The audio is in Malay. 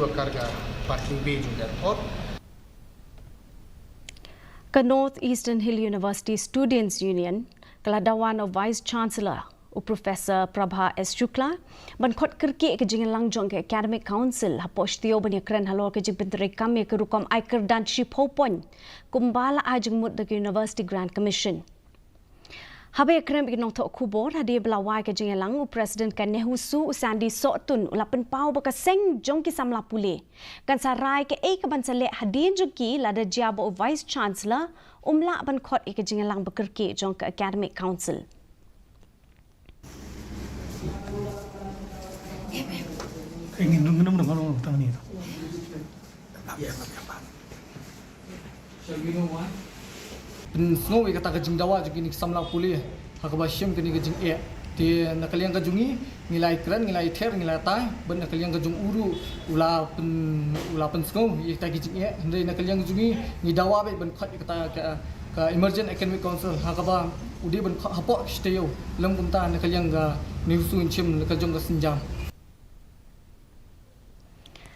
a carga parking bay juga Khot. Ke North Eastern Hill University Students Union, keladawan of Vice Chancellor Professor Prabha S. Shukla, ban Khot Kyrkieh ke Jingïalang Jong ke Academic Council, hapos tio ban yakren halor ke jing benteri kami ke rukom aikar dan shipopon, kumbala ajeng mut ke University Grant Commission. Habe yakren bikin tok kubor hadi belawai ke Jingïalang President kan Nehusu usandi sotun ulapen pau baka seng jong ki samla pule. Kan sarai ke ke ban sale hadin joki lada jabo Vice Chancellor umla ban Khot ke Jingïalang Kyrkieh jong ke Academic Council. Ingin nunggu tangan itu. Pensengaja kata kejing Dawa juga ni samlang pulih, hakabasyam kini kejing di nakaliang kejungi nilai keren nilai ter nilai tai, ben nakaliang kejung uru ula pensengaja ia kata kejing hendak nakaliang kejungi ni Dawa ben Khot kata ke Emergent Academic Council hakaba udi ben hapok steo lem kumta nakaliang Nehusu incim nakajong ke senjam.